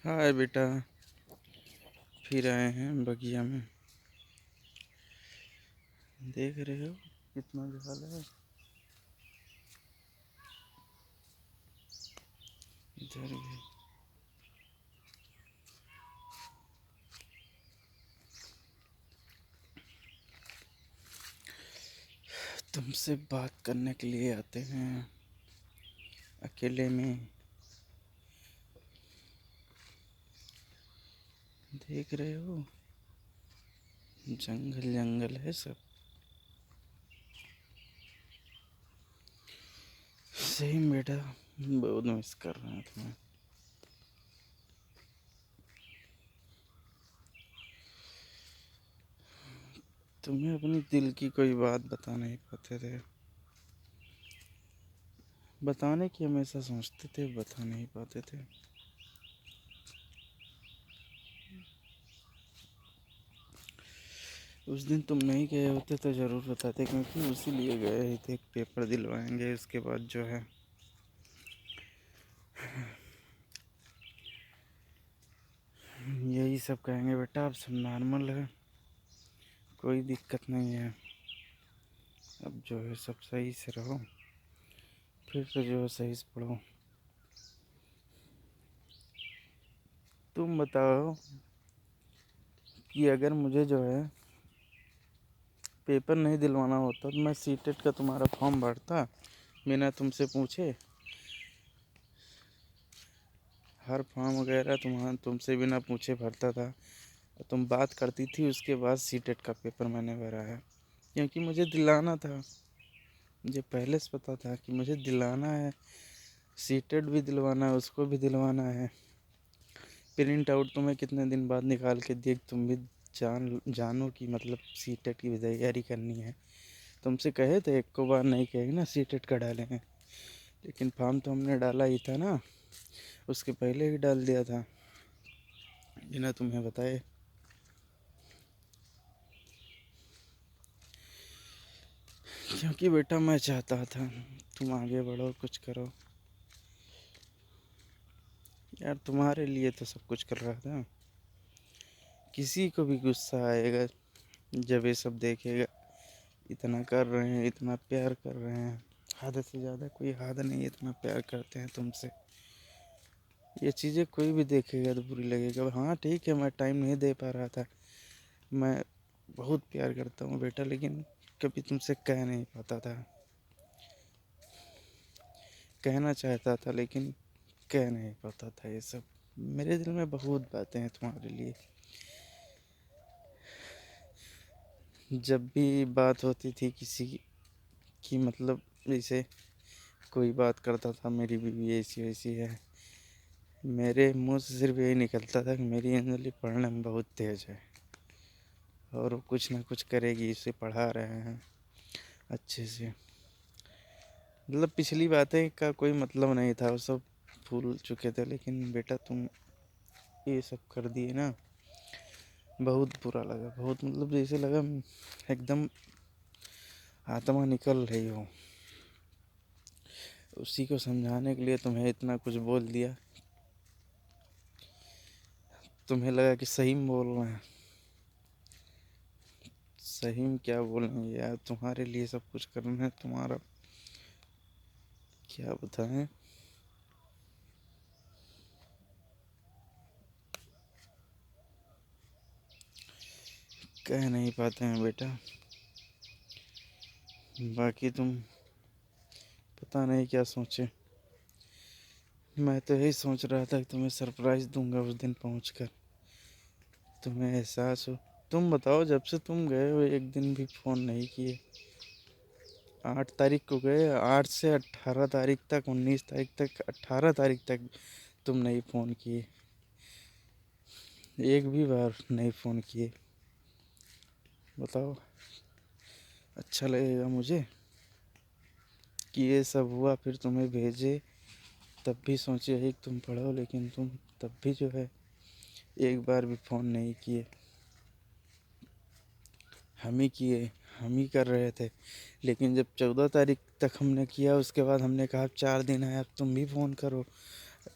हाय बेटा। फिर आए हैं बगिया में। देख रहे हो कितना जंगल है। इधर भी। तुमसे बात करने के लिए आते हैं अकेले में। देख रहे हो जंगल जंगल है सब। सही में बेटा, बहुत मिस कर रहा था मैं। तुम्हें अपनी दिल की कोई बात बता नहीं पाते थे। बताने की हमेशा सोचते थे, बता नहीं पाते थे। उस दिन तुम नहीं गए होते तो ज़रूर बताते, क्योंकि उसी लिए गए ही थे। एक पेपर दिलवाएंगे, उसके बाद जो है यही सब कहेंगे बेटा अब सब नॉर्मल है, कोई दिक्कत नहीं है। अब जो है सब सही से रहो, फिर से जो है सही से पढ़ो। तुम बताओ कि अगर मुझे जो है पेपर नहीं दिलवाना होता तो मैं सीटेट का तुम्हारा फॉर्म भरता बिना तुमसे पूछे। हर फॉर्म वगैरह तुमसे बिना पूछे भरता था। तुम बात करती थी, उसके बाद सीटेट का पेपर मैंने भरा है, क्योंकि मुझे दिलाना था। मुझे पहले से पता था कि मुझे दिलाना है। सीटेट भी दिलवाना है, उसको भी दिलवाना है। प्रिंट आउट तुम्हें कितने दिन बाद निकाल के देख, तुम भी जानो कि मतलब सीटेट की भी तैयारी करनी है। तुमसे कहे थे, एक को बार नहीं कहेगी ना सीटेट का डाले हैं। लेकिन फॉर्म तो हमने डाला ही था ना, उसके पहले ही डाल दिया था बिना तुम्हें बताए। क्योंकि बेटा मैं चाहता था तुम आगे बढ़ो, कुछ करो। यार तुम्हारे लिए तो सब कुछ कर रहा था। किसी को भी गुस्सा आएगा जब ये सब देखेगा, इतना कर रहे हैं, इतना प्यार कर रहे हैं। हद से ज़्यादा कोई हद नहीं, इतना प्यार करते हैं तुमसे। ये चीज़ें कोई भी देखेगा तो बुरी लगेगा। हाँ ठीक है, मैं टाइम नहीं दे पा रहा था। मैं बहुत प्यार करता हूँ बेटा, लेकिन कभी तुमसे कह नहीं पाता था। कहना चाहता था लेकिन कह नहीं पाता था। ये सब मेरे दिल में बहुत बातें हैं तुम्हारे लिए। जब भी बात होती थी किसी की, मतलब जैसे कोई बात करता था मेरी बीवी ऐसी वैसी है, मेरे मुंह से सिर्फ यही निकलता था कि मेरी अंजलि पढ़ने में बहुत तेज है और वो कुछ ना कुछ करेगी, इसे पढ़ा रहे हैं अच्छे से। मतलब पिछली बातें का कोई मतलब नहीं था, वो सब भूल चुके थे। लेकिन बेटा तुम ये सब कर दिए ना, बहुत बुरा लगा। बहुत मतलब जैसे लगा एकदम आत्मा निकल रही हो। उसी को समझाने के लिए तुम्हें इतना कुछ बोल दिया। तुम्हें लगा कि सही में बोल रहे हैं। सही में क्या बोल रहे हैं यार, तुम्हारे लिए सब कुछ करना है। तुम्हारा क्या बताएं। कह नहीं पाते हैं बेटा। बाकी तुम पता नहीं क्या सोचे। मैं तो यही सोच रहा था कि तुम्हें सरप्राइज़ दूंगा उस दिन पहुंचकर, तुम्हें एहसास हो। तुम बताओ, जब से तुम गए हो एक दिन भी फ़ोन नहीं किए। 8 तारीख को गए, 8 से 18 तारीख तक, 19 तारीख तक, 18 तारीख तक तुम नहीं फ़ोन किए। एक भी बार नहीं फ़ोन किए। बताओ, अच्छा लगेगा मुझे कि ये सब हुआ फिर तुम्हें भेजे। तब भी सोचे यही कि तुम पढ़ो, लेकिन तुम तब भी जो है एक बार भी फ़ोन नहीं किए। हम ही किए, हम ही कर रहे थे। लेकिन जब 14 तारीख तक हमने किया, उसके बाद हमने कहा अब 4 दिन है, अब तुम भी फ़ोन करो।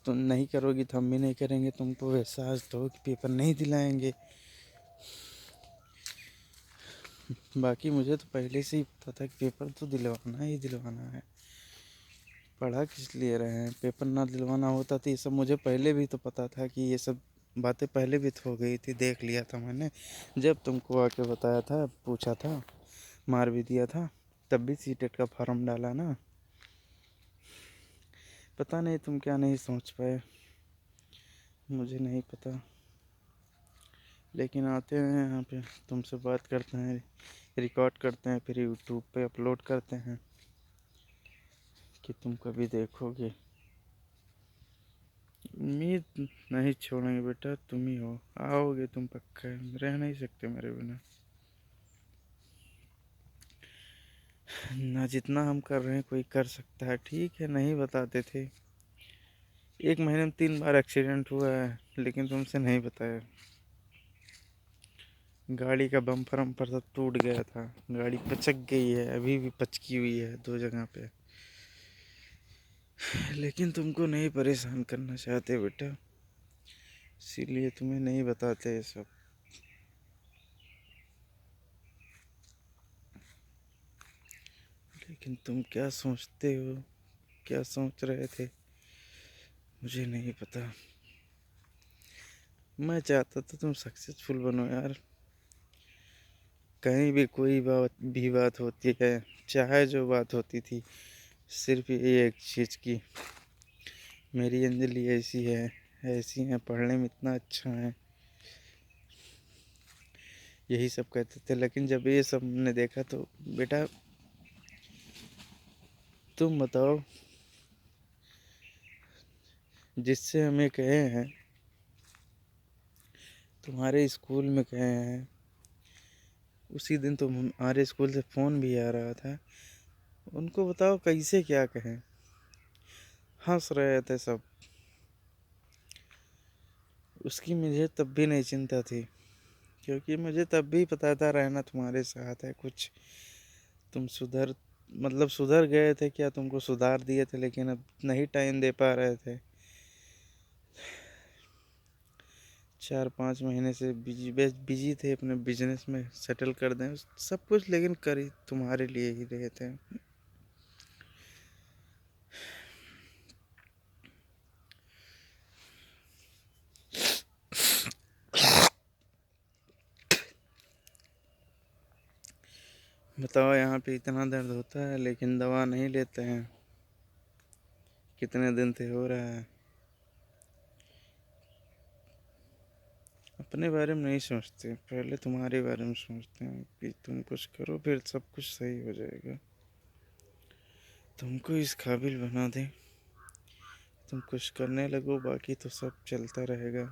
तुम नहीं करोगी तो हम भी नहीं करेंगे। तुमको एहसास तो हो कि पेपर नहीं दिलाएंगे। बाकी मुझे तो पहले से ही पता था कि पेपर तो दिलवाना ही दिलवाना है। पढ़ा किस लिए रहे हैं? पेपर ना दिलवाना होता तो ये सब मुझे पहले भी तो पता था कि ये सब बातें पहले भी तो हो गई थी, देख लिया था मैंने। जब तुमको आके बताया था, पूछा था, मार भी दिया था, तब भी सीटेट का फॉर्म डाला ना। पता नहीं तुम क्या नहीं सोच पाए, मुझे नहीं पता। लेकिन आते हैं यहाँ पे, तुमसे बात करते हैं, रिकॉर्ड करते हैं, फिर यूट्यूब पे अपलोड करते हैं कि तुम कभी देखोगे। उम्मीद नहीं छोड़ेंगे बेटा, तुम ही हो। आओगे तुम पक्का, रह नहीं सकते मेरे बिना। ना जितना हम कर रहे हैं कोई कर सकता है। ठीक है, नहीं बताते थे। 1 महीने में 3 बार एक्सीडेंट हुआ है, लेकिन तुमसे नहीं बताया। गाड़ी का बम्पर वम्पर सब टूट गया था, गाड़ी पचक गई है, अभी भी पचकी हुई है 2 जगह पे। लेकिन तुमको नहीं परेशान करना चाहते बेटा, इसीलिए तुम्हें नहीं बताते ये सब। लेकिन तुम क्या सोचते हो, क्या सोच रहे थे, मुझे नहीं पता। मैं चाहता था तुम सक्सेसफुल बनो यार। कहीं भी कोई बात होती है, चाहे जो बात होती थी, सिर्फ ये एक चीज़ की, मेरी अंजलि ऐसी है, ऐसी है, पढ़ने में इतना अच्छा है, यही सब कहते थे। लेकिन जब ये सब हमने देखा तो बेटा, तुम बताओ, जिससे हमें कहे हैं, तुम्हारे स्कूल में कहे हैं, उसी दिन तो हमारे स्कूल से फ़ोन भी आ रहा था। उनको बताओ कैसे क्या कहें, हंस रहे थे सब। उसकी मुझे तब भी नहीं चिंता थी, क्योंकि मुझे तब भी पता था रहना तुम्हारे साथ है। कुछ तुम सुधर गए थे क्या, तुमको सुधार दिए थे, लेकिन अब नहीं टाइम दे पा रहे थे। 4-5 महीने से बिजी थे अपने बिजनेस में, सेटल कर दें सब कुछ, लेकिन कर ही तुम्हारे लिए ही रहे थे। बताओ, यहाँ पे इतना दर्द होता है लेकिन दवा नहीं लेते हैं। कितने दिन से हो रहा है। अपने बारे में नहीं सोचते, पहले तुम्हारे बारे में सोचते हैं कि तुम कुछ करो, फिर सब कुछ सही हो जाएगा। तुमको इस काबिल बना दें, तुम कुछ करने लगो, बाकी तो सब चलता रहेगा।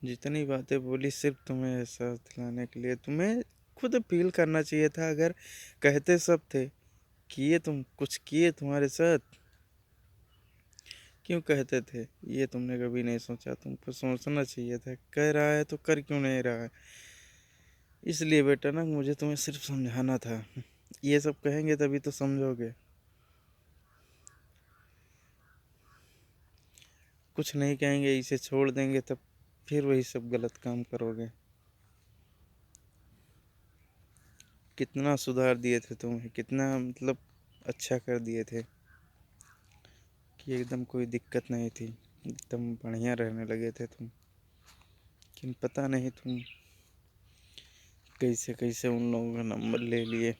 जितनी बातें बोली सिर्फ तुम्हें एहसास दिलाने के लिए। तुम्हें खुद फील करना चाहिए था। अगर कहते सब थे, किए तुम कुछ किए तुम्हारे साथ, क्यों कहते थे ये तुमने कभी नहीं सोचा? तुमको सोचना चाहिए था। कह रहा है तो कर क्यों नहीं रहा है? इसलिए बेटा ना, मुझे तुम्हें सिर्फ समझाना था। ये सब कहेंगे तभी तो समझोगे। कुछ नहीं कहेंगे, इसे छोड़ देंगे, तब फिर वही सब गलत काम करोगे। कितना सुधार दिए थे तुम्हें, कितना मतलब अच्छा कर दिए थे कि एकदम कोई दिक्कत नहीं थी, एकदम बढ़िया रहने लगे थे तुम। लेकिन पता नहीं तुम कैसे कैसे उन लोगों का नंबर ले लिए।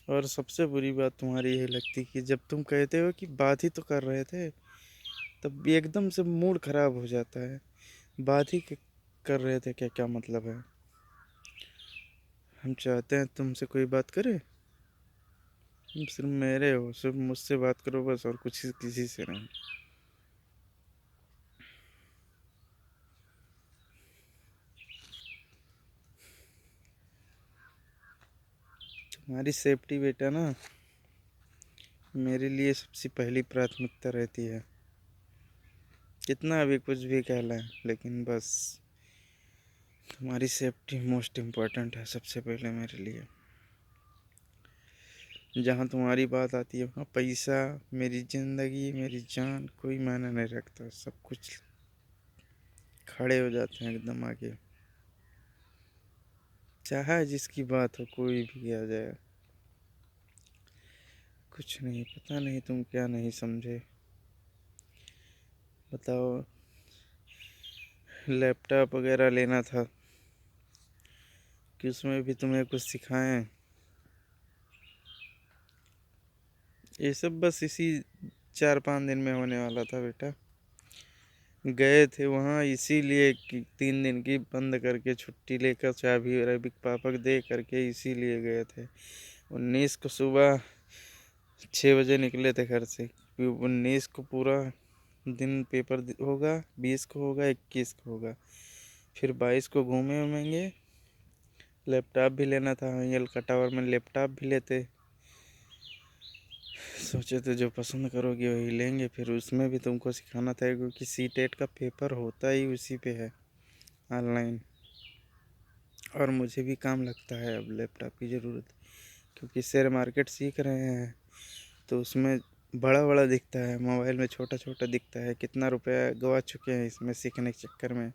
और सबसे बुरी बात तुम्हारी यही लगती कि जब तुम कहते हो कि बात ही तो कर रहे थे, तब भी एकदम से मूड खराब हो जाता है। बात ही कर रहे थे क्या, क्या मतलब है? हम चाहते हैं तुमसे कोई बात करे, तुम सिर्फ मेरे हो, सिर्फ मुझसे बात करो बस, और कुछ किसी से नहीं। तुम्हारी सेफ्टी बेटा ना, मेरे लिए सबसे पहली प्राथमिकता रहती है। कितना भी कुछ भी कहलाए, लेकिन बस तुम्हारी सेफ्टी मोस्ट इम्पोर्टेंट है सबसे पहले मेरे लिए। जहाँ तुम्हारी बात आती है वहाँ पैसा, मेरी ज़िंदगी, मेरी जान कोई मायने नहीं रखता। सब कुछ खड़े हो जाते हैं एकदम आगे, चाहे जिसकी बात हो, कोई भी आ जाए। कुछ नहीं, पता नहीं तुम क्या नहीं समझे। बताओ, लैपटॉप वगैरह लेना था कि उसमें भी तुम्हें कुछ सिखाएं? ये सब बस इसी 4-5 दिन में होने वाला था बेटा। गए थे वहाँ इसीलिए कि 3 दिन की बंद करके छुट्टी लेकर चाबी रवि पापा को दे करके इसीलिए गए थे। 19 को सुबह 6 बजे निकले थे घर से। 19 को पूरा दिन पेपर होगा, 20 को होगा, 21 को होगा, फिर 22 को घूमे घूमेंगे। लैपटॉप भी लेना था, अलका टावर में लैपटॉप भी लेते। सोचे थे जो पसंद करोगे वही लेंगे। फिर उसमें भी तुमको सिखाना था क्योंकि सीटेट का पेपर होता ही उसी पे है, ऑनलाइन। और मुझे भी काम लगता है अब लैपटॉप की ज़रूरत, क्योंकि शेयर मार्केट सीख रहे हैं तो उसमें बड़ा बड़ा दिखता है, मोबाइल में छोटा छोटा दिखता है। कितना रुपया गवा चुके हैं इसमें सीखने के चक्कर में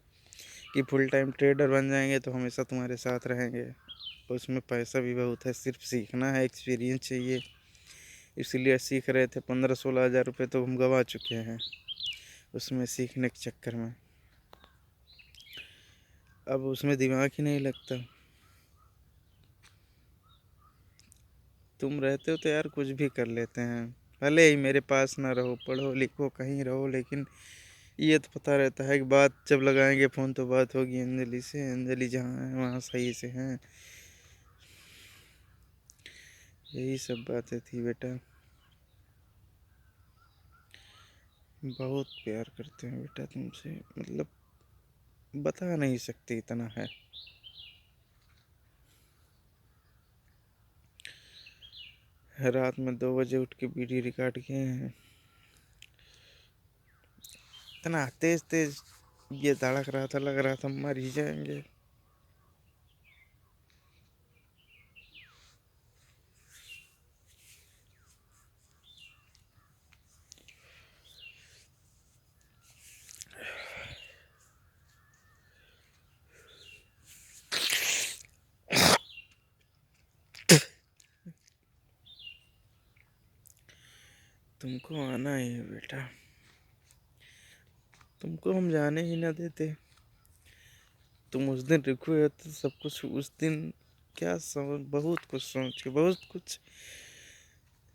कि फुल टाइम ट्रेडर बन जाएंगे तो हमेशा तुम्हारे साथ रहेंगे। उसमें पैसा भी बहुत है, सिर्फ सीखना है, एक्सपीरियंस चाहिए। इसलिए सीख रहे थे। 15-16 हज़ार रुपये तो हम गवा चुके हैं उसमें सीखने के चक्कर में। अब उसमें दिमाग ही नहीं लगता। तुम रहते हो तो यार कुछ भी कर लेते हैं, भले ही मेरे पास ना रहो, पढ़ो लिखो कहीं रहो, लेकिन ये तो पता रहता है कि बात जब लगाएंगे फ़ोन तो बात होगी अंजलि से। अंजलि जहाँ है वहाँ सही से हैं। यही सब बातें थी बेटा। बहुत प्यार करते हैं बेटा तुमसे, मतलब बता नहीं सकते इतना है। रात में 2 बजे उठ के वीडियो रिकॉर्ड किए हैं। इतना तेज तेज ये धड़क रहा था, लग रहा था मर ही जाएंगे। तुमको आना ही है बेटा, तुमको हम जाने ही ना देते। तुम उस दिन रुके तो सब कुछ उस दिन क्या समझ, बहुत कुछ सोच के, बहुत कुछ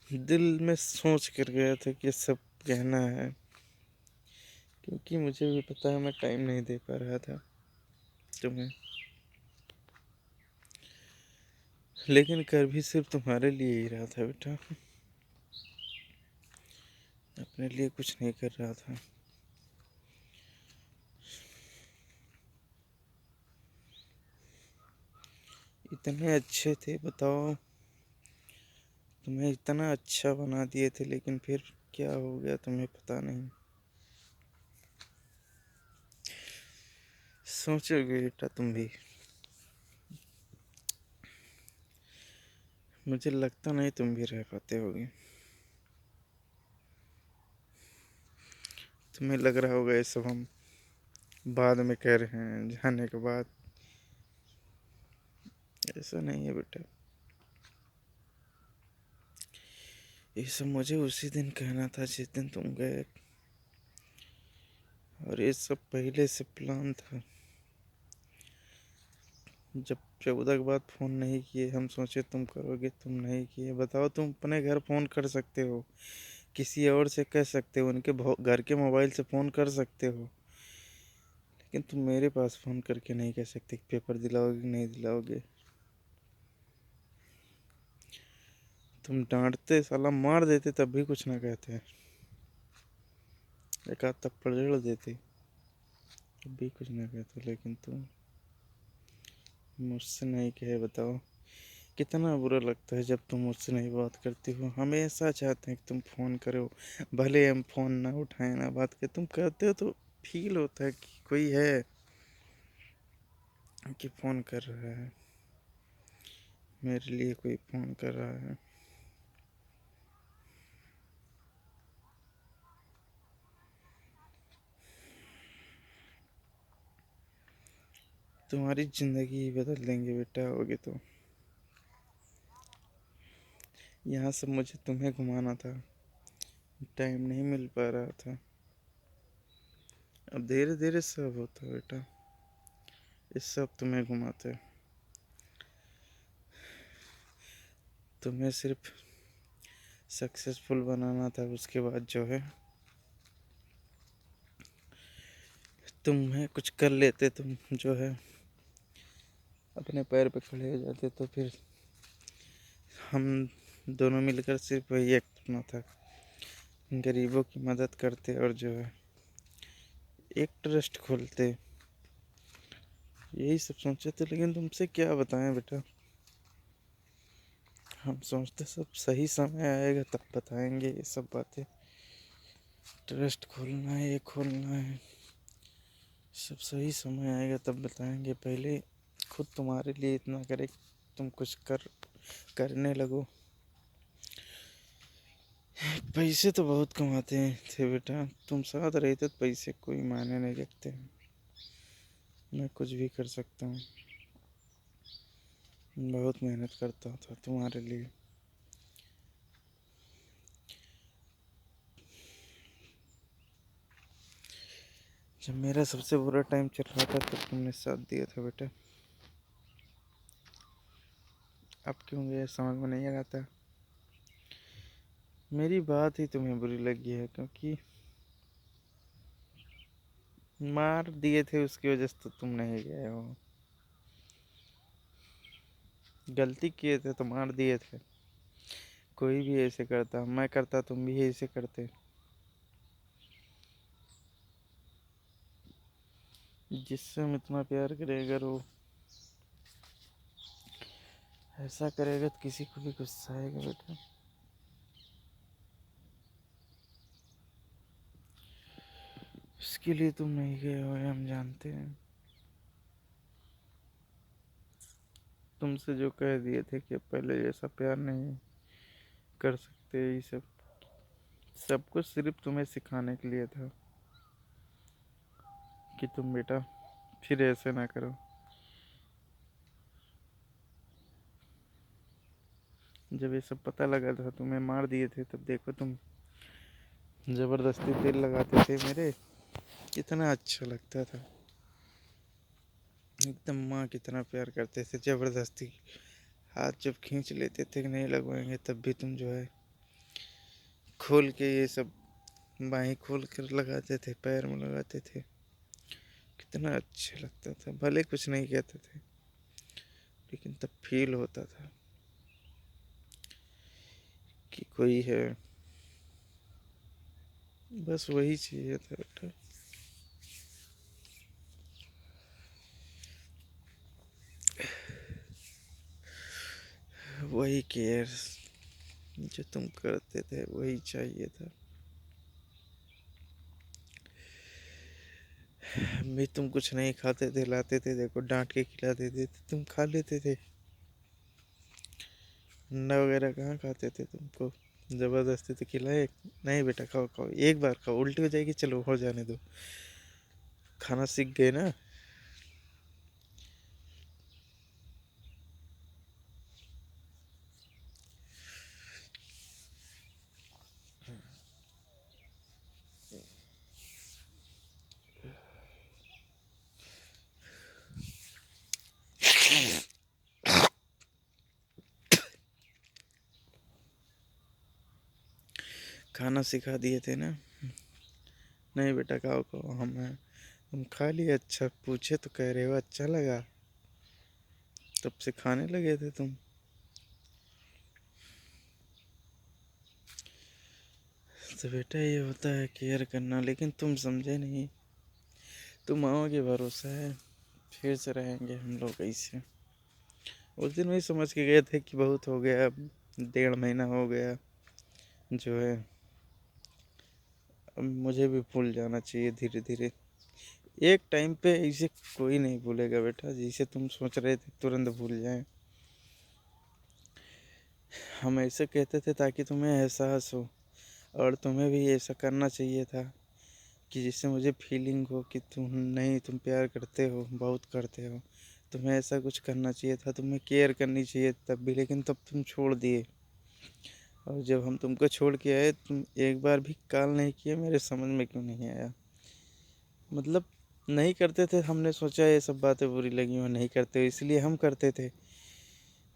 दिल में सोच कर गया था कि सब कहना है, क्योंकि मुझे भी पता है मैं टाइम नहीं दे पा रहा था तुम्हें। लेकिन कर भी सिर्फ तुम्हारे लिए ही रहा था बेटा, अपने लिए कुछ नहीं कर रहा था। इतने अच्छे थे बताओ, तुम्हें इतना अच्छा बना दिए थे, लेकिन फिर क्या हो गया तुम्हें पता नहीं। सोचोगे बेटा तुम भी, मुझे लगता नहीं तुम भी रह पाते होगे। तुम्हें लग रहा होगा ये सब हम बाद में कह रहे हैं जाने के बाद। ऐसा नहीं है बेटा, ये सब मुझे उसी दिन कहना था जिस दिन तुम गए, और ये सब पहले से प्लान था। जब 14 के बाद फ़ोन नहीं किए, हम सोचे तुम करोगे, तुम नहीं किए। बताओ, तुम अपने घर फ़ोन कर सकते हो, किसी और से कह सकते हो, उनके घर के मोबाइल से फ़ोन कर सकते हो, लेकिन तुम मेरे पास फ़ोन करके नहीं कह सकते कि पेपर दिलाओगे कि नहीं दिलाओगे। तुम डांटते, साला मार देते तब भी कुछ ना कहते, एक आध थप्पड़ जड़ देते तब भी कुछ ना कहते, लेकिन तुम मुझसे नहीं कहे। बताओ कितना बुरा लगता है जब तुम मुझसे नहीं बात करती हो। हमेशा चाहते हैं कि तुम फ़ोन करो, भले हम फ़ोन ना उठाएं ना बात करें, तुम कहते हो तो फील होता है कि कोई है। कि फ़ोन कर रहा है, मेरे लिए कोई फ़ोन कर रहा है। तुम्हारी ज़िंदगी ही बदल देंगे बेटा होगे तो। यहाँ से मुझे तुम्हें घुमाना था, टाइम नहीं मिल पा रहा था। अब धीरे धीरे सब होता है बेटा, ये सब तुम्हें घुमाते हैं। तुम्हें सिर्फ सक्सेसफुल बनाना था, उसके बाद जो है तुम्हें कुछ कर लेते, तुम जो है अपने पैर पे खड़े हो जाते, तो फिर हम दोनों मिलकर सिर्फ वही एक करना था, गरीबों की मदद करते और जो है एक ट्रस्ट खोलते। यही सब सोचे थे, लेकिन तुमसे क्या बताएं बेटा। हम सोचते सब सही समय आएगा तब बताएंगे ये सब बातें। ट्रस्ट खोलना है, ये खोलना है, सब सही समय आएगा तब बताएंगे। पहले खुद तुम्हारे लिए इतना करे, तुम कुछ करने लगो। पैसे तो बहुत कमाते थे बेटा, तुम साथ रहते तो पैसे कोई मायने नहीं रखते। मैं कुछ भी कर सकता हूँ, बहुत मेहनत करता था तुम्हारे लिए। जब मेरा सबसे बुरा टाइम चल रहा था तब तुमने साथ दिया था बेटा। अब क्यों गए समझ में नहीं आता। मेरी बात ही तुम्हें बुरी लगी है, क्योंकि मार दिए थे उसकी वजह से तो तुम नहीं गए हो। गलती किए थे तो मार दिए थे। कोई भी ऐसे करता, मैं करता तुम भी ऐसे करते। जिससे हम इतना प्यार करेगा वो ऐसा करेगा तो किसी को भी गुस्सा आएगा बेटा। उसके लिए तुम नहीं गए हो, हम जानते हैं। तुमसे जो कह दिए थे कि पहले जैसा प्यार नहीं कर सकते, ये सब कुछ सिर्फ तुम्हें सिखाने के लिए था कि तुम बेटा फिर ऐसे ना करो। जब ये सब पता लगा था, तुम्हें मार दिए थे, तब देखो तुम जबरदस्ती दिल लगाते थे मेरे, कितना अच्छा लगता था। एकदम माँ की तरह प्यार करते थे। जबरदस्ती हाथ जब खींच लेते थे कि नहीं लगवाएंगे, तब भी तुम जो है खोल के ये सब बाहें खोल कर लगाते थे, पैर में लगाते थे। कितना अच्छा लगता था। भले कुछ नहीं कहते थे, लेकिन तब फील होता था कि कोई है। बस वही चाहिए था बेटा, वही केयर जो तुम करते थे वही चाहिए था। भी तुम कुछ नहीं खाते थे, लाते थे, देखो डांट के खिलाते थे, तुम खा लेते थे। अंडा वगैरह कहाँ खाते थे तुमको, जबरदस्ती तो खिलाए। नहीं बेटा खाओ खाओ, एक बार खाओ, उल्टी हो जाएगी, चलो हो जाने दो। खाना सीख गए ना। खाना सिखा दिए थे ना। नहीं बेटा खाओ खाओ, हम खा लिए। अच्छा पूछे तो कह रहे हो अच्छा लगा, तब से खाने लगे थे तुम। तो बेटा ये होता है केयर करना, लेकिन तुम समझे नहीं। तुम आओगे भरोसा है, फिर से रहेंगे हम लोग ऐसे। उस दिन वही समझ के गए थे कि बहुत हो गया, अब 1.5 महीना हो गया जो है, अब मुझे भी भूल जाना चाहिए धीरे धीरे। एक टाइम पे ऐसे कोई नहीं भूलेगा बेटा, जैसे तुम सोच रहे थे तुरंत भूल जाए। हम ऐसे कहते थे ताकि तुम्हें एहसास हो, और तुम्हें भी ऐसा करना चाहिए था कि जिससे मुझे फीलिंग हो कि तुम प्यार करते हो, बहुत करते हो। तुम्हें ऐसा कुछ करना चाहिए था, तुम्हें केयर करनी चाहिए तब भी, लेकिन तब तुम छोड़ दिए। और जब हम तुमको छोड़ के आए, तुम एक बार भी कॉल नहीं किए, मेरे समझ में क्यों नहीं आया। मतलब नहीं करते थे, हमने सोचा ये सब बातें बुरी लगी हो, नहीं करते हो इसलिए हम करते थे।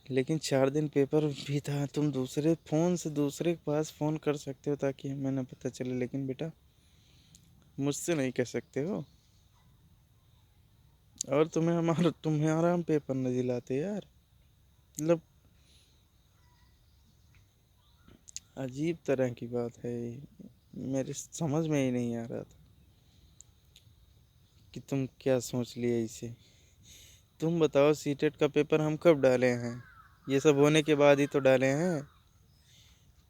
लेकिन 4 दिन पेपर भी था, तुम दूसरे फ़ोन से दूसरे के पास फ़ोन कर सकते हो ताकि हमें ना पता चले, लेकिन बेटा मुझसे नहीं कर सकते हो। और तुम्हारा हम पेपर न दिलाते यार। मतलब अजीब तरह की बात है ये। मेरे समझ में ही नहीं आ रहा था कि तुम क्या सोच लिए इसे। तुम बताओ, सीटेट का पेपर हम कब डाले हैं? ये सब होने के बाद ही तो डाले हैं।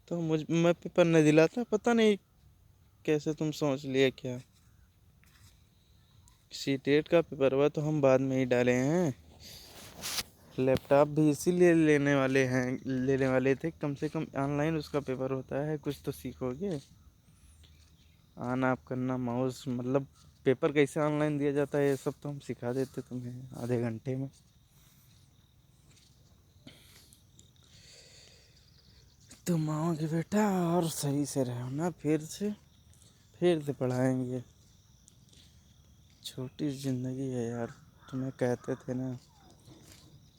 तो मैं पेपर नहीं दिलाता, पता नहीं कैसे तुम सोच लिए क्या। सीटेट का पेपर हुआ तो हम बाद में ही डाले हैं। लैपटॉप भी इसीलिए लेने वाले थे, कम से कम ऑनलाइन उसका पेपर होता है, कुछ तो सीखोगे। ऑन ऑफ करना माउस, मतलब पेपर कैसे ऑनलाइन दिया जाता है ये सब तो हम सिखा देते तुम्हें आधे घंटे में। तुम आओगे बेटा और सही से रहो ना, फिर से पढ़ाएंगे। छोटी ज़िंदगी है यार। तुम्हें कहते थे ना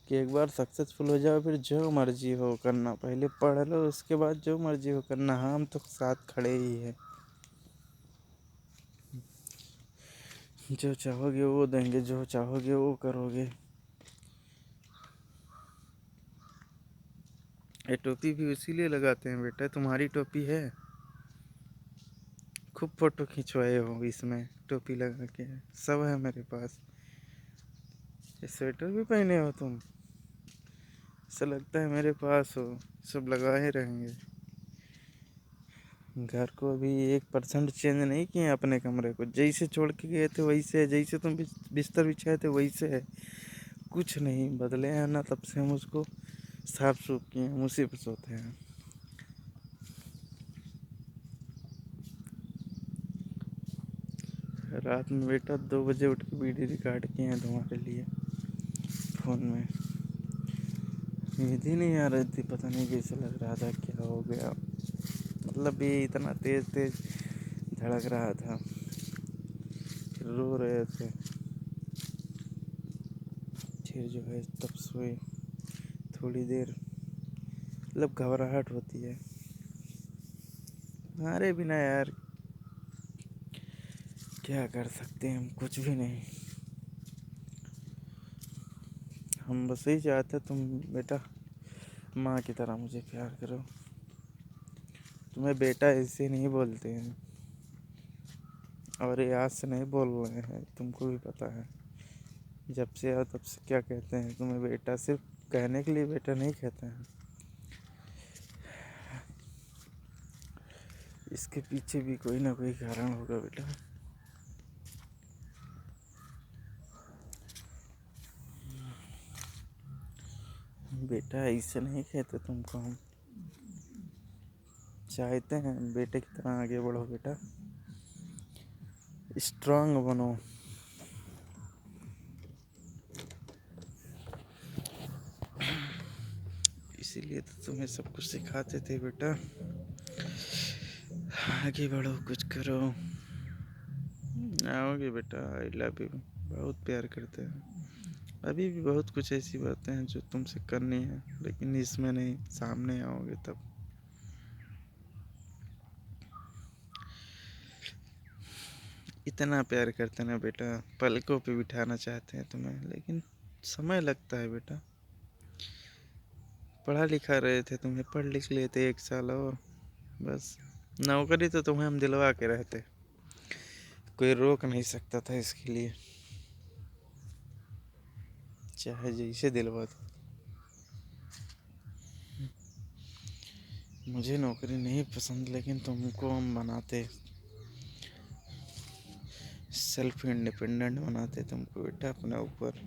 कि एक बार सक्सेसफुल हो जाओ, फिर जो मर्जी हो करना, पहले पढ़ लो उसके बाद जो मर्जी हो करना। हम तो साथ खड़े ही है, जो चाहोगे वो देंगे, जो चाहोगे वो करोगे। ये टोपी भी इसीलिए लगाते हैं बेटा, तुम्हारी टोपी है। खूब फोटो खिंचवाए हो इसमें टोपी लगा के, सब है मेरे पास। ये स्वेटर भी पहने हो तुम, ऐसा लगता है मेरे पास हो। सब लगाए रहेंगे। घर को अभी 1% चेंज नहीं किए अपने कमरे को, जैसे छोड़ के गए थे वैसे है, जैसे तुम बिस्तर बिछाए थे वैसे है। कुछ नहीं बदले हैं ना, तब से हम उसको साफ सूफ किए, हम उसी पर सोते हैं। रात में बेटा 2 बजे उठ के वीडियो रिकॉर्ड किए हैं तुम्हारे लिए फ़ोन में। नींद ही नहीं आ रही थी, पता नहीं कैसे लग रहा था, क्या हो गया। मतलब ये इतना तेज तेज धड़क रहा था, रो रहे थे। फिर जो है तब सोए थोड़ी देर। मतलब घबराहट होती है हमारे बिना यार, क्या कर सकते हैं हम, कुछ भी नहीं। हम बस यही चाहते तुम बेटा माँ की तरह मुझे प्यार करो। तुम्हें बेटा ऐसे नहीं बोलते हैं, और ये आज से नहीं बोल रहे हैं, तुमको भी पता है। जब से आओ तब से क्या कहते हैं तुम्हें बेटा, सिर्फ कहने के लिए बेटा नहीं कहते हैं। इसके पीछे भी कोई ना कोई कारण होगा बेटा। बेटा ऐसे नहीं कहते तुमको हम। चाहते हैं बेटे की तरह आगे बढ़ो बेटा, स्ट्रांग बनो। इसीलिए तो तुम्हें सब कुछ सिखाते थे बेटा, आगे बढ़ो कुछ करो। आओगे बेटा, आई लव यू, बहुत प्यार करते हैं। अभी भी बहुत कुछ ऐसी बातें हैं जो तुमसे करनी है, लेकिन इसमें नहीं, सामने आओगे तब। इतना प्यार करते ना बेटा, पलकों पे बिठाना चाहते हैं तुम्हें, लेकिन समय लगता है बेटा। पढ़ा लिखा रहे थे तुम्हें, पढ़ लिख लेते 1 साल और बस। नौकरी तो तुम्हें हम दिलवा के रहते, कोई रोक नहीं सकता था इसके लिए, चाहे जैसे दिलवा दो। मुझे नौकरी नहीं पसंद, लेकिन तुमको हम बनाते। सेल्फ इंडिपेंडेंट बनाते तुमको बेटा अपने ऊपर।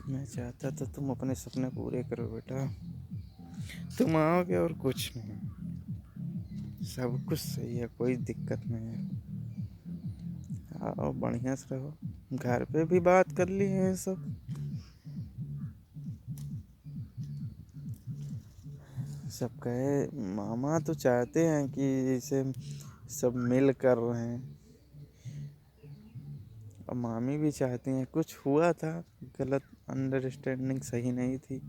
मैं चाहता था तुम अपने सपने पूरे करो बेटा, तुम आओगे और कुछ नहीं, सब कुछ सही है, कोई दिक्कत नहीं है। आओ बढ़िया से रहो, घर पे भी बात कर लिए हैं सब, सब कहे मामा तो चाहते हैं कि इसे सब मिल कर रहे हैं, और मामी भी चाहती हैं। कुछ हुआ था गलत, अंडरस्टैंडिंग सही नहीं थी,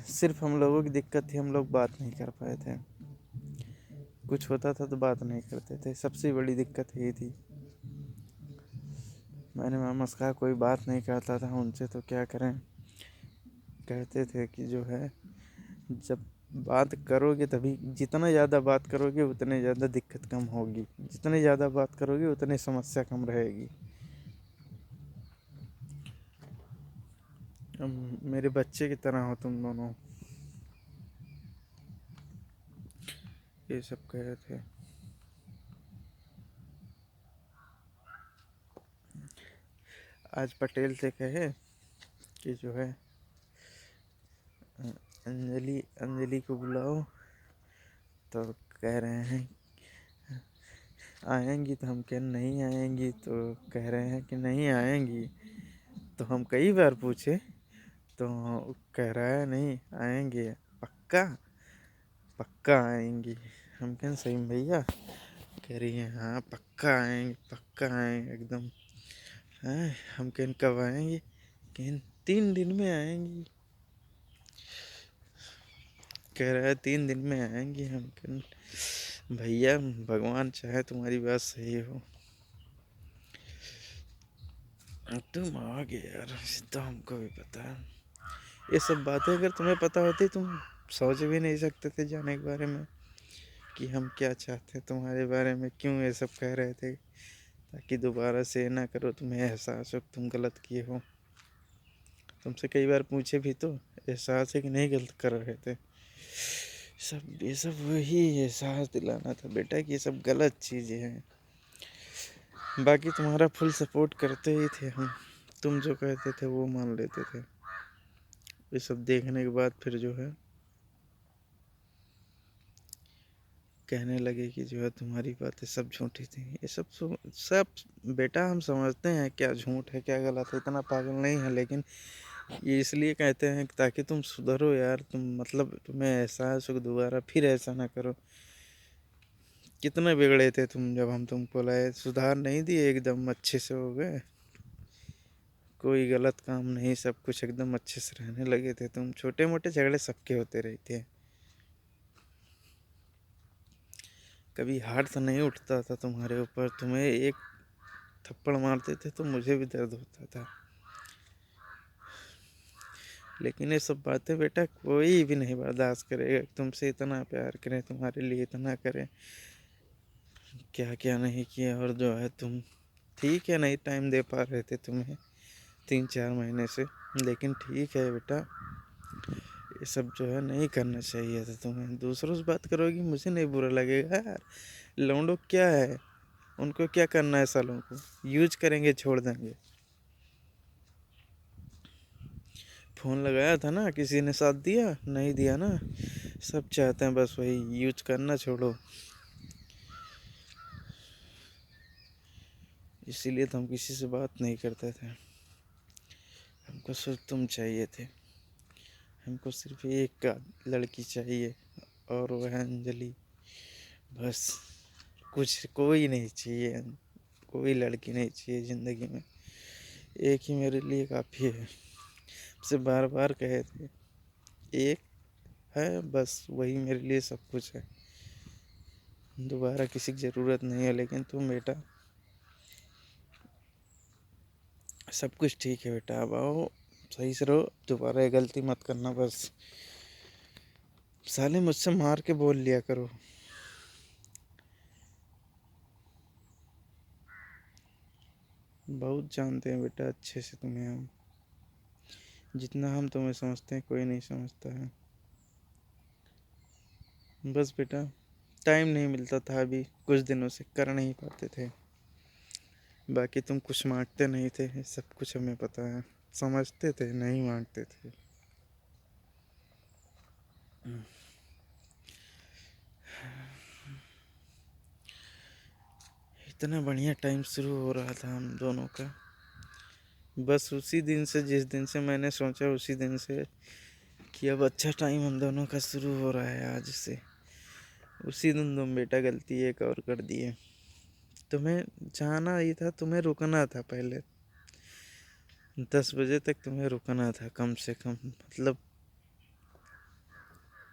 सिर्फ हम लोगों की दिक्कत थी, हम लोग बात नहीं कर पाए थे। कुछ होता था तो बात नहीं करते थे, सबसे बड़ी दिक्कत यही थी। मैंने मामा से कहा कोई बात नहीं करता था उनसे तो क्या करें, कहते थे कि जो है जब बात करोगे तभी, जितना ज़्यादा बात करोगे उतने ज़्यादा दिक्कत कम होगी, जितनी ज़्यादा बात करोगे उतनी समस्या कम रहेगी। मेरे बच्चे की तरह हो तुम दोनों, ये सब कह रहे थे। आज पटेल से कहे कि जो है अंजलि अंजलि को बुलाओ, तो कह रहे हैं आएंगी, तो हम कह नहीं आएंगी, तो कह रहे हैं कि नहीं आएंगी। तो हम कई बार पूछे तो कह रहा है नहीं आएंगे, पक्का पक्का आएंगी। हम कहें सही में भैया, कह रही है हाँ पक्का आएंगे, पक्का आएंगे एकदम। हैं हम कहें कब आएंगी, कहें 3 दिन में आएंगी, कह रहा है 3 दिन में आएंगी। हम कहें भैया भगवान चाहे तुम्हारी बात सही हो, तुम आओगे यार, तो हमको भी पता है। ये सब बातें अगर तुम्हें पता होती तुम सोच भी नहीं सकते थे जाने के बारे में, कि हम क्या चाहते हैं तुम्हारे बारे में, क्यों ये सब कह रहे थे, ताकि दोबारा से ना करो, तुम्हें एहसास हो तुम गलत किए हो। तुमसे कई बार पूछे भी तो एहसास है कि नहीं गलत कर रहे थे, सब ये सब वही एहसास दिलाना था बेटा कि ये सब गलत चीज़ें हैं। बाकी तुम्हारा फुल सपोर्ट करते ही थे हम, तुम जो कहते थे वो मान लेते थे। ये सब देखने के बाद फिर जो है कहने लगे कि जो है तुम्हारी बातें सब झूठी थी। ये सब बेटा हम समझते हैं क्या झूठ है क्या गलत है, इतना पागल नहीं है, लेकिन ये इसलिए कहते हैं कि ताकि तुम सुधरो यार, तुम मतलब तुम्हें एहसास हो कि दोबारा फिर ऐसा ना करो। कितने बिगड़े थे तुम, जब हम तुमको लाए सुधार नहीं दिए, एकदम अच्छे से हो गए, कोई गलत काम नहीं, सब कुछ एकदम अच्छे से रहने लगे थे तुम। छोटे मोटे झगड़े सबके होते रहते हैं, कभी हाथ तो नहीं उठता था तुम्हारे ऊपर, तुम्हें एक थप्पड़ मारते थे तो मुझे भी दर्द होता था। लेकिन ये सब बातें बेटा कोई भी नहीं बर्दाश्त करेगा, तुमसे इतना प्यार करें, तुम्हारे लिए इतना करें, क्या क्या नहीं किया। और जो है तुम ठीक है नहीं टाइम दे पा रहे थे तुम्हें 3-4 महीने से, लेकिन ठीक है बेटा, ये सब जो है नहीं करना चाहिए था तुम्हें। दूसरों से बात करोगी मुझे नहीं बुरा लगेगा यार, लौंडो क्या है, उनको क्या करना है, सालों को यूज करेंगे छोड़ देंगे। फ़ोन लगाया था ना, किसी ने साथ दिया नहीं दिया ना, सब चाहते हैं बस वही यूज करना, छोड़ो। इसीलिए तो हम किसी से बात नहीं करते थे, हमको सिर्फ तुम चाहिए थे, हमको सिर्फ एक लड़की चाहिए और वह है अंजलि, बस। कुछ कोई नहीं चाहिए, कोई लड़की नहीं चाहिए ज़िंदगी में, एक ही मेरे लिए काफ़ी है। से बार बार कहे थे एक है बस, वही मेरे लिए सब कुछ है, दोबारा किसी की ज़रूरत नहीं है। लेकिन तुम बेटा सब कुछ ठीक है बेटा, अब आओ सही से रहो, दोबारा ये गलती मत करना बस। साले मुझसे मार के बोल लिया करो, बहुत जानते हैं बेटा अच्छे से तुम्हें हम, जितना हम तुम्हें समझते हैं कोई नहीं समझता है। बस बेटा, टाइम नहीं मिलता था, अभी कुछ दिनों से कर नहीं पाते थे। बाकी तुम कुछ मांगते नहीं थे, सब कुछ हमें पता है। समझते थे, नहीं मांगते थे। इतना बढ़िया टाइम शुरू हो रहा था हम दोनों का। बस उसी दिन से, जिस दिन से मैंने सोचा उसी दिन से कि अब अच्छा टाइम हम दोनों का शुरू हो रहा है आज से, उसी दिन तुम बेटा गलती एक और कर दिए। तुम्हें जाना ही था, तुम्हें रुकना था पहले। 10 बजे तक तुम्हें रुकना था कम से कम, मतलब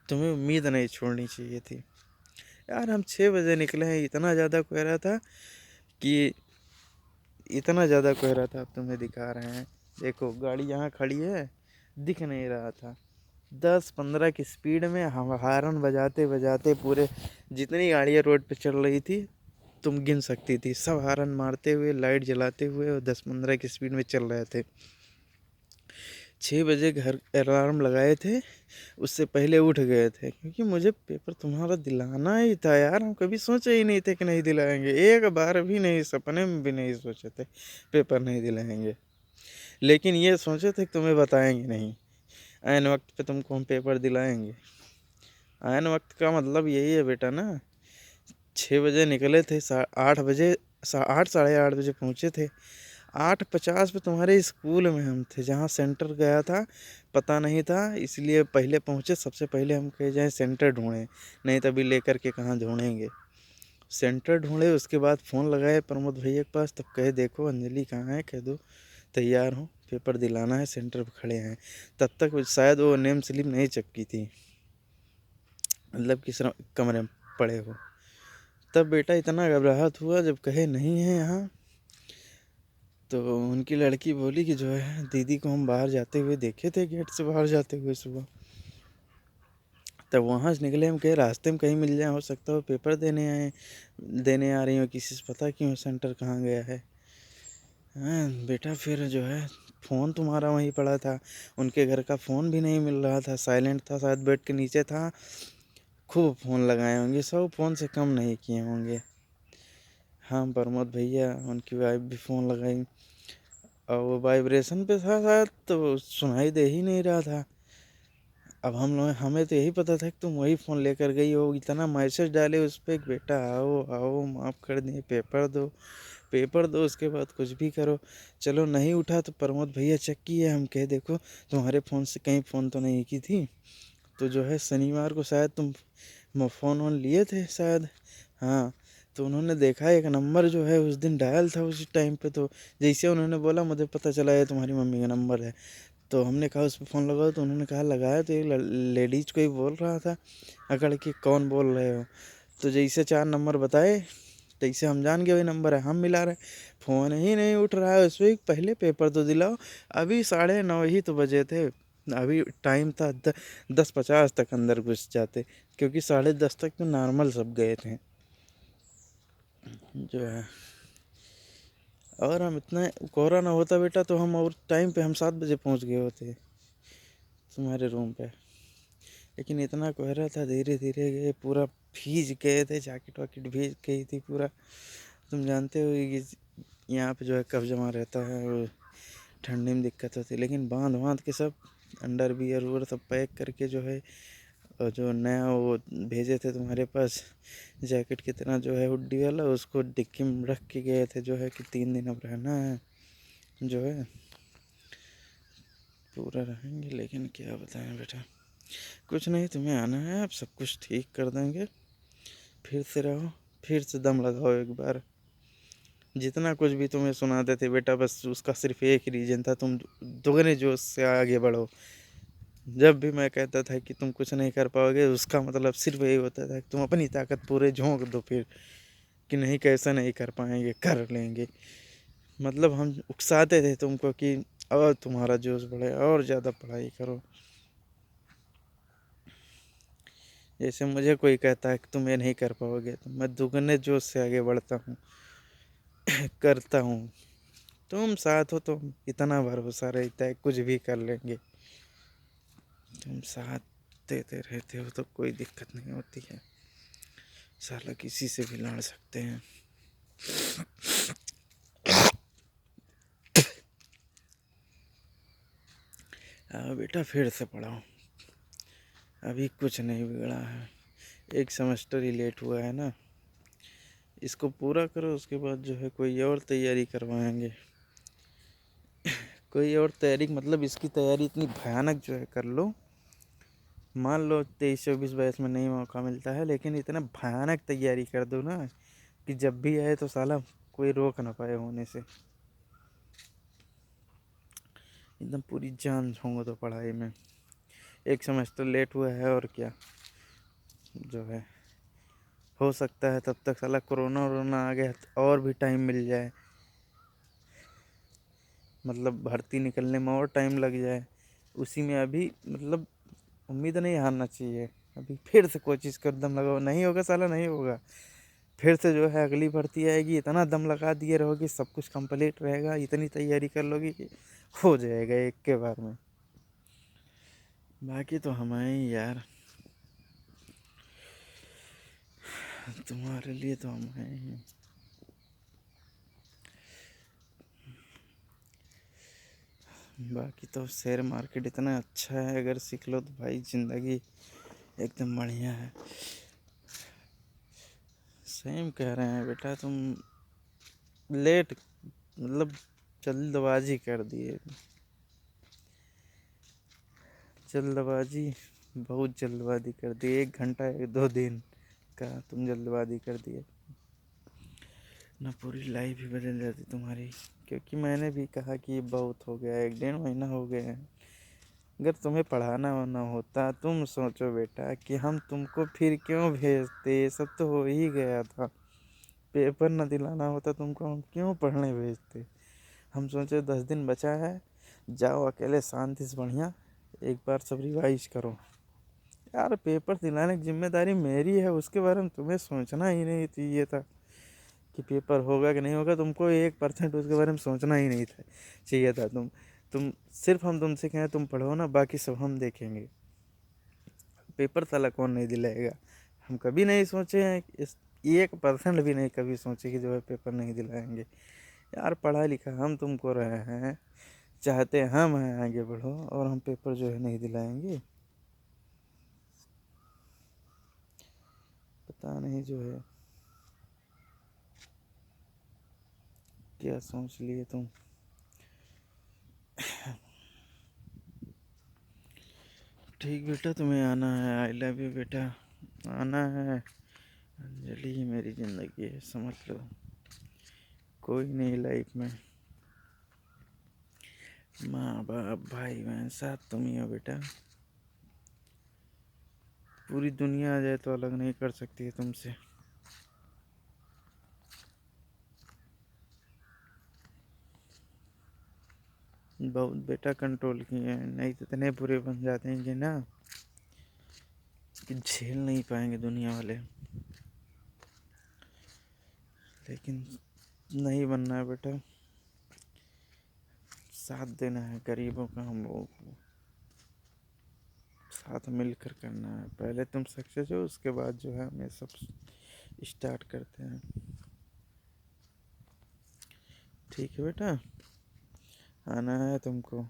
तुम्हें उम्मीद नहीं छोड़नी चाहिए थी। यार हम 6 बजे निकले हैं, इतना ज़्यादा कोहरा था कि इतना ज़्यादा कोहरा था, अब तुम्हें दिखा रहे हैं। देखो गाड़ी यहाँ खड़ी है, दिख नहीं रहा था। 10-15 की स्पीड में हम हॉर्न बजाते बजाते पूरे, जितनी गाड़ियाँ रोड पे चल रही थी तुम गिन सकती थी, सब हॉर्न मारते हुए, लाइट जलाते हुए और 10-15 की स्पीड में चल रहे थे। 6 बजे घर अलार्म लगाए थे, उससे पहले उठ गए थे, क्योंकि मुझे पेपर तुम्हारा दिलाना ही था यार। हम कभी सोचे ही नहीं थे कि नहीं दिलाएंगे, एक बार भी नहीं, सपने में भी नहीं सोचे थे पेपर नहीं दिलाएंगे। लेकिन ये सोचे थे कि तुम्हें बताएंगे नहीं, ऐन वक्त पे तुमको हम पेपर दिलाएंगे। ऐन वक्त का मतलब यही है बेटा ना। 6 बजे निकले थे, 8 बजे, 8 साढ़े 8 बजे पहुँचे थे। 8:50 पे तुम्हारे स्कूल में हम थे, जहाँ सेंटर गया था पता नहीं था, इसलिए पहले पहुँचे। सबसे पहले हम कहे जाए सेंटर ढूंढें, नहीं तभी लेकर के कहाँ ढूंढेंगे। सेंटर ढूंढे, उसके बाद फ़ोन लगाए प्रमोद भैया के पास, तब कहे देखो अंजलि कहाँ है, कह दो तैयार हूँ, पेपर दिलाना है, सेंटर पर खड़े हैं। तब तक शायद वो नेम स्लिप नहीं चपकी थी, मतलब किस कमरे में पड़े हो। तब बेटा इतना घबराहट हुआ जब कहे नहीं है यहाँ। तो उनकी लड़की बोली कि जो है दीदी को हम बाहर जाते हुए देखे थे, गेट से बाहर जाते हुए सुबह। तब वहाँ से निकले, हम कहे रास्ते में कहीं मिल जाए, हो सकता हो पेपर देने आ रही हो, किसी से पता क्यों सेंटर कहाँ गया है। हाँ बेटा, फिर जो है फ़ोन तुम्हारा वहीं पड़ा था, उनके घर का फ़ोन भी नहीं मिल रहा था, साइलेंट था, शायद बेड के नीचे था। खूब फ़ोन लगाए होंगे, 100 फ़ोन से कम नहीं किए होंगे। हाँ प्रमोद भैया, उनकी वाइफ भी फ़ोन लगाई, और वो वाइब्रेशन पे था शायद, तो सुनाई दे ही नहीं रहा था। अब हमें तो यही पता था कि तुम वही फ़ोन लेकर गई हो, इतना मैसेज डाले उस पर कि बेटा आओ आओ, माफ़ कर दिए, पेपर दो, पेपर दो, उसके बाद कुछ भी करो। चलो नहीं उठा तो प्रमोद भैया चेक किए, हम कहे देखो तुम्हारे फ़ोन से कहीं फ़ोन तो नहीं की थी। तो जो है शनिवार को शायद तुम फ़ोन वोन लिए थे शायद। हाँ, तो उन्होंने देखा एक नंबर जो है उस दिन डायल था उसी टाइम पे, तो जैसे उन्होंने बोला मुझे पता चला ये तुम्हारी मम्मी का नंबर है। तो हमने कहा उस पर फ़ोन लगाओ, तो उन्होंने कहा लगाया, तो एक लेडीज को ही बोल रहा था अकड़ के कौन बोल रहे हो। तो जैसे 4 नंबर बताए, तैसे हम जान गए वही नंबर है, हम मिला रहे। फ़ोन ही नहीं उठ रहा है, उसमें पहले पेपर तो दिलाओ। अभी 9:30 ही तो बजे थे, अभी टाइम था 10:50 तक अंदर घुस जाते, क्योंकि 10:30 तक तो नॉर्मल सब गए थे जो है। और हम इतना कोहरा ना होता बेटा, तो हम और टाइम पे हम 7 बजे पहुंच गए होते तुम्हारे रूम पे। लेकिन इतना कोहरा था, धीरे धीरे गए, पूरा भीग गए थे, जैकेट वाकेट भीग गई थी पूरा। तुम जानते हो कि यहाँ पे जो है कब जमा रहता है, और ठंडी में दिक्कत होती है। लेकिन बांध बांध के सब अंडर बियर और सब पैक करके जो है, और जो नया वो भेजे थे तुम्हारे पास जैकेट की तरह जो है हुड्डी वाला, उसको डिक्की में रख के गए थे, जो है कि 3 दिन अब रहना है जो है, पूरा रहेंगे। लेकिन क्या बताएं बेटा, कुछ नहीं, तुम्हें आना है, अब सब कुछ ठीक कर देंगे। फिर से रहो, फिर से दम लगाओ एक बार। जितना कुछ भी तुम्हें सुनाते थे बेटा, बस उसका सिर्फ एक ही रीज़न था, तुम दोगुने जोश से आगे बढ़ो। जब भी मैं कहता था कि तुम कुछ नहीं कर पाओगे, उसका मतलब सिर्फ यही होता था कि तुम अपनी ताकत पूरे झोंक दो फिर, कि नहीं कैसा नहीं कर पाएंगे, कर लेंगे। मतलब हम उकसाते थे तुमको कि और तुम्हारा जोश बढ़े, और ज़्यादा पढ़ाई करो। जैसे मुझे कोई कहता है कि तुम ये नहीं कर पाओगे, तो मैं दुगने जोश से आगे बढ़ता हूँ, करता हूँ। तुम साथ हो तो इतना भरोसा रहता है कुछ भी कर लेंगे। तुम साथ देते रहते हो तो कोई दिक्कत नहीं होती है। साला किसी से भी लड़ सकते हैं। बेटा फिर से पढ़ाओ, अभी कुछ नहीं बिगड़ा है। एक सेमेस्टर ही लेट हुआ है ना, इसको पूरा करो, उसके बाद जो है कोई और तैयारी करवाएंगे। कोई और तैयारी मतलब इसकी तैयारी इतनी भयानक जो है कर लो। मान लो 23-24-22 में नहीं मौका मिलता है, लेकिन इतना भयानक तैयारी कर दो ना कि जब भी आए तो साला कोई रोक ना पाए होने से। एकदम पूरी जान झोंक दो पढ़ाई में। एक सेमेस्टर लेट हुआ है और क्या जो है, हो सकता है तब तक साला कोरोना वोरोना आ गया तो और भी टाइम मिल जाए, मतलब भर्ती निकलने में और टाइम लग जाए। उसी में अभी मतलब उम्मीद नहीं हारना चाहिए। अभी फिर से कोशिश कर, दम लगाओ, नहीं होगा साला नहीं होगा। फिर से जो है अगली भर्ती आएगी, इतना दम लगा दिए रहोगे, सब कुछ कंप्लीट रहेगा, इतनी तैयारी कर लोगी कि हो जाएगा एक के बार में। बाकी तो हम हैं ही यार, तुम्हारे लिए तो हम हैं ही। बाकी तो शेयर मार्केट इतना अच्छा है, अगर सीख लो तो भाई ज़िंदगी एकदम बढ़िया है। सेम कह रहे हैं बेटा, तुम लेट मतलब जल्दबाजी कर दिए। जल्दबाजी, बहुत जल्दबाजी कर दी। 1 घंटा 2 दिन का तुम जल्दबाजी कर दिए ना, पूरी लाइफ ही बदल जाती तुम्हारी। क्योंकि मैंने भी कहा कि ये बहुत हो गया, 1-1.5 महीना हो गया है। अगर तुम्हें पढ़ाना होना होता, तुम सोचो बेटा कि हम तुमको फिर क्यों भेजते, ये सब तो हो ही गया था। पेपर न दिलाना होता तुमको, हम क्यों पढ़ने भेजते। हम सोचे 10 दिन बचा है, जाओ अकेले शांति से बढ़िया एक बार सब रिवाइज करो। यार पेपर दिलाने की जिम्मेदारी मेरी है, उसके बारे में तुम्हें सोचना ही नहीं चाहिए था कि पेपर होगा कि नहीं होगा। तुमको 1% उसके बारे में सोचना ही नहीं था, चाहिए था। तुम सिर्फ हम तुमसे कहें तुम पढ़ो ना, बाकी सब हम देखेंगे। पेपर साला कौन नहीं दिलाएगा। हम कभी नहीं सोचे हैं, इस 1% भी नहीं कभी सोचे कि जो है पेपर नहीं दिलाएंगे। यार पढ़ा लिखा हम तुमको रहे हैं, चाहते हम हैं आगे बढ़ो, और हम पेपर जो है नहीं दिलाएंगे। पता नहीं जो है क्या सोच लिए तुम। ठीक बेटा, तुम्हें आना है, आई लव यू बेटा, आना है। अंजलि ही मेरी ज़िंदगी है, समझ लो। कोई नहीं लाइफ में, माँ बाप भाई बहन साथ तुम ही हो बेटा। पूरी दुनिया आ जाए तो अलग नहीं कर सकती है तुमसे। बहुत बेटा कंट्रोल किए हैं, नहीं तो इतने बुरे बन जाते हैं ना कि झेल नहीं पाएंगे दुनिया वाले। लेकिन नहीं बनना है बेटा, साथ देना है गरीबों का, हम लोगों को साथ मिलकर करना है। पहले तुम सक्सेस हो, उसके बाद जो है हमें सब स्टार्ट करते हैं। ठीक है बेटा, आना है तुमको।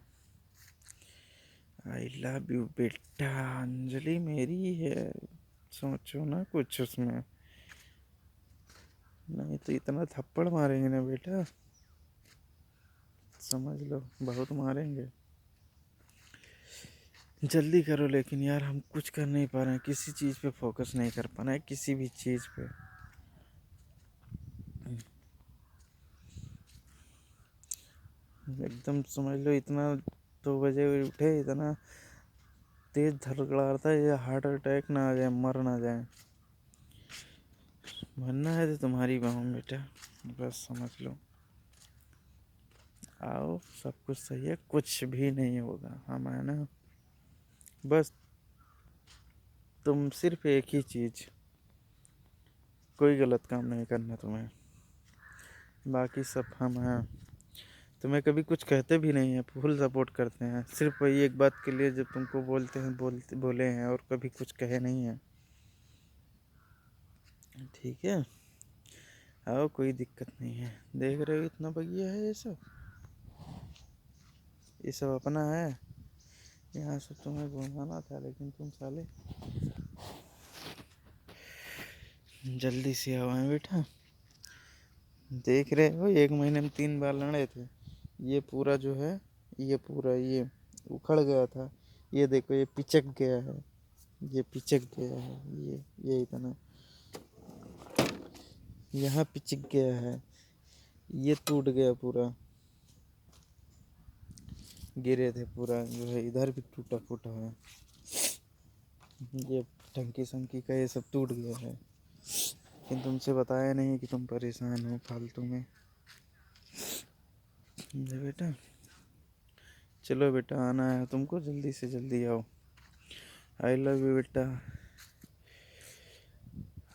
आई लव यू बेटा, अंजलि मेरी है, सोचो ना कुछ उसमें, नहीं तो इतना थप्पड़ मारेंगे ना बेटा, समझ लो बहुत मारेंगे। जल्दी करो, लेकिन यार हम कुछ कर नहीं पा रहे हैं, किसी चीज़ पे फोकस नहीं कर पा रहे हैं, किसी भी चीज़ पे। एकदम समझ लो, इतना 2 बजे उठे, इतना तेज धड़कड़ा था, ये हार्ट अटैक ना आ जाए, मर ना जाए। मरना है तो तुम्हारी बाहों में बेटा, बस समझ लो। आओ, सब कुछ सही है, कुछ भी नहीं होगा, हम है ना। बस तुम सिर्फ एक ही चीज़, कोई गलत काम नहीं करना तुम्हें, बाकी सब हम हैं। तुम्हें कभी कुछ कहते भी नहीं है, फुल सपोर्ट करते हैं, सिर्फ वही एक बात के लिए जब तुमको बोले हैं, और कभी कुछ कहे नहीं है। ठीक है, आओ, कोई दिक्कत नहीं है। देख रहे हो इतना बगिया है, ये सब अपना है। यहाँ से तुम्हें घुमाना था, लेकिन तुम साले जल्दी से आओ हैं बेटा। देख रहे हो, 1 महीने में 3 बार लड़े थे। ये पूरा जो है, ये पूरा ये उखड़ गया था। ये देखो, ये पिचक गया है, ये पिचक गया है, ये इतना यहाँ पिचक गया है, ये टूट गया पूरा। गिरे थे, पूरा जो है इधर भी टूटा फूटा है। ये टंकी संकी का ये सब टूट गया है, लेकिन तुमसे बताया नहीं कि तुम परेशान हो फालतू में। बेटा, चलो बेटा, आना है तुमको, जल्दी से जल्दी आओ। आई लव यू बेटा,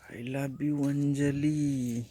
आई लव यू अंजलि।